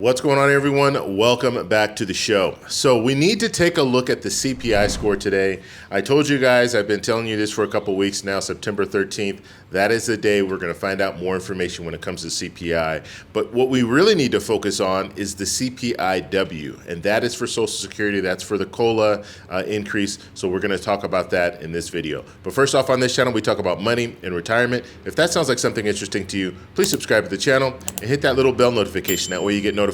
What's going on, everyone? Welcome back to the show. So we need to take a look at the CPI score today. I told you guys, I've been telling you this for a couple weeks now, September 13th. That is the day we're going to find out more information when it comes to CPI. But what we really need to focus on is the CPIW, and that is for Social Security. That's for the COLA increase. So we're going to talk about that in this video. But first off, on this channel, we talk about money and retirement. If that sounds like something interesting to you, please subscribe to the channel and hit that little bell notification. That way you get notified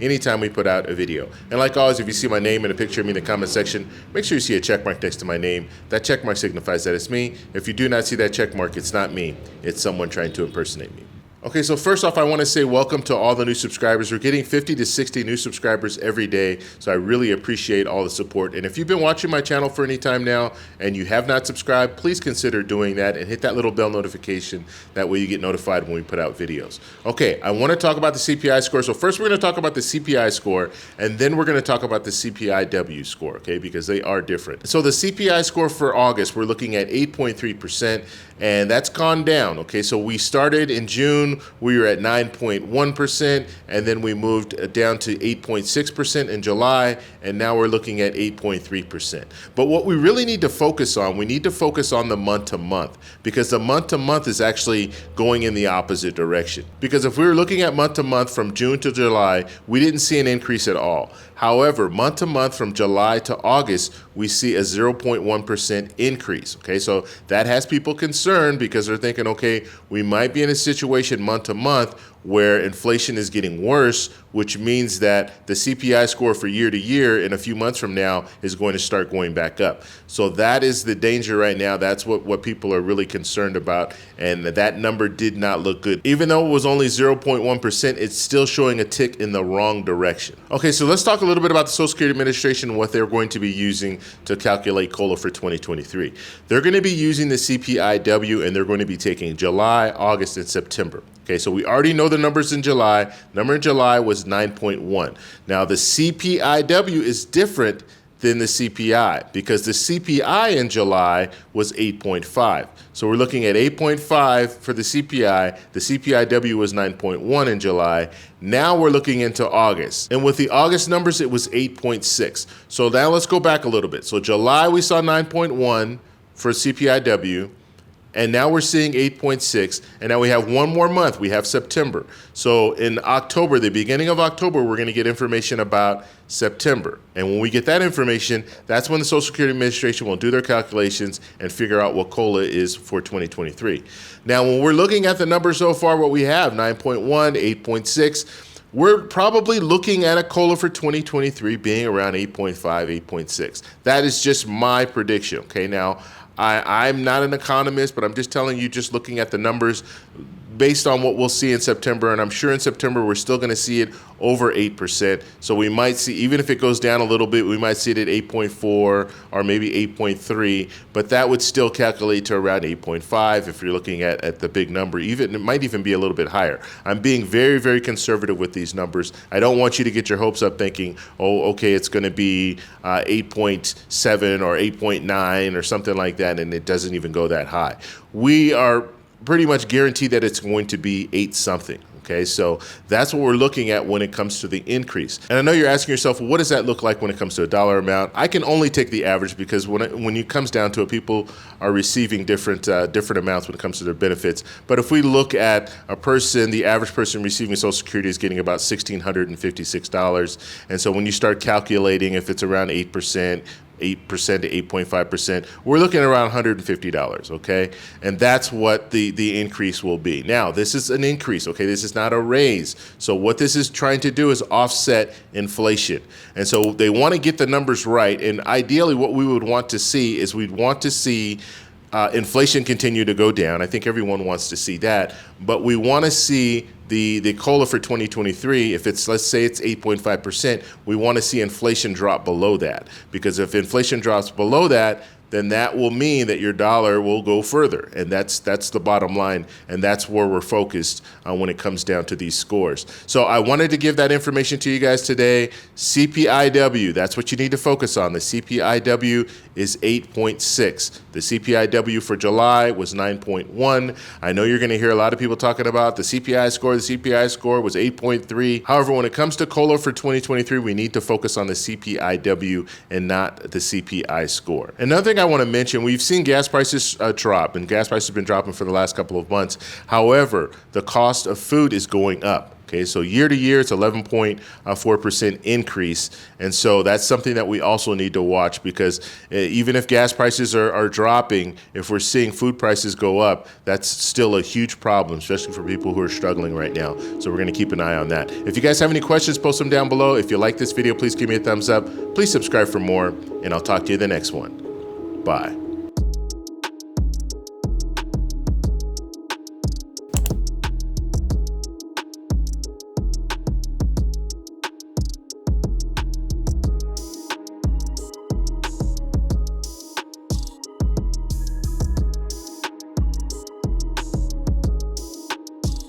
anytime we put out a video. And like always, if you see my name and a picture of me in the comment section, make sure you see a check mark next to my name. That check mark signifies that it's me. If you do not see that check mark, it's not me. It's someone trying to impersonate me. Okay, so first off, I want to say welcome to all the new subscribers. We're getting 50 to 60 new subscribers every day, so I really appreciate all the support. And if you've been watching my channel for any time now and you have not subscribed, please consider doing that and hit that little bell notification. That way you get notified when we put out videos. Okay, I want to talk about the CPI score. So first we're going to talk about the CPI score, and then we're going to talk about the CPIW score, okay, because they are different. So the CPI score for August, we're looking at 8.3%, and that's gone down, okay? So we started in June, we were at 9.1%, and then we moved down to 8.6% in July, and now we're looking at 8.3%. But what we really need to focus on, we need to focus on the month-to-month, because the month-to-month is actually going in the opposite direction. Because if we were looking at month-to-month from June to July, we didn't see an increase at all. However, month-to-month from July to August, we see a 0.1% increase, okay? So that has people concerned because they're thinking, okay, we might be in a situation month-to-month where inflation is getting worse, which means that the CPI score for year to year in a few months from now is going to start going back up. So that is the danger right now. That's what people are really concerned about, and that number did not look good. Even though it was only 0.1%, it's still showing a tick in the wrong direction. Okay, so let's talk a little bit about the Social Security Administration and what they're going to be using to calculate COLA for 2023. They're going to be using the CPIW, and they're going to be taking July, August, and September. Okay, so we already know the numbers in July. Number in July was 9.1. Now the CPIW is different than the CPI because the CPI in July was 8.5. So we're looking at 8.5 for the CPI. The CPIW was 9.1 in July. Now we're looking into August. And with the August numbers, it was 8.6. So now let's go back a little bit. So July, we saw 9.1 for CPIW. And now we're seeing 8.6, and now we have one more month. We have September. So in October, the beginning of October, we're going to get information about September. And when we get that information, that's when the Social Security Administration will do their calculations and figure out what COLA is for 2023. Now, when we're looking at the numbers so far, what we have, 9.1, 8.6, we're probably looking at a COLA for 2023 being around 8.5, 8.6. That is just my prediction, okay? Now, I'm not an economist, but I'm just telling you, just looking at the numbers based on what we'll see in September, and I'm sure in September we're still going to see it over 8%. So we might see, even if it goes down a little bit, we might see it at 8.4 or maybe 8.3, but that would still calculate to around 8.5 if you're looking at the big number. Even it might even be a little bit higher. I'm being very, very conservative with these numbers. I don't want you to get your hopes up thinking, oh, okay, it's going to be 8.7 or 8.9 or something like that, and it doesn't even go that high. We are pretty much guaranteed that it's going to be 8 something. Okay, so that's what we're looking at when it comes to the increase. And I know you're asking yourself, well, what does that look like when it comes to a dollar amount? I can only take the average because when it comes down to it, people are receiving different amounts when it comes to their benefits. But if we look at a person, the average person receiving Social Security is getting about $1,656. And so when you start calculating if it's around 8%, 8% to 8.5%, we're looking at around $150, okay? And that's what the increase will be. Now, this is an increase, okay? This is not a raise. So what this is trying to do is offset inflation. And so they want to get the numbers right. And ideally, what we would want to see is we'd want to see inflation continue to go down. I think everyone wants to see that. But we want to see the COLA for 2023, if it's, let's say it's 8.5%, we want to see inflation drop below that. Because if inflation drops below that, then that will mean that your dollar will go further. And that's the bottom line. And that's where we're focused when it comes down to these scores. So I wanted to give that information to you guys today. CPIW, that's what you need to focus on. The CPIW is 8.6. The CPIW for July was 9.1. I know you're going to hear a lot of people talking about the CPI score. The CPI score was 8.3. However, when it comes to COLA for 2023, we need to focus on the CPIW and not the CPI score. Another thing I want to mention, we've seen gas prices drop, and gas prices have been dropping for the last couple of months. However, the cost of food is going up. Okay, so year to year, it's 11.4% increase. And so that's something that we also need to watch, because even if gas prices are dropping, if we're seeing food prices go up, that's still a huge problem, especially for people who are struggling right now. So we're going to keep an eye on that. If you guys have any questions, post them down below. If you like this video, please give me a thumbs up. Please subscribe for more, and I'll talk to you in the next one. Bye.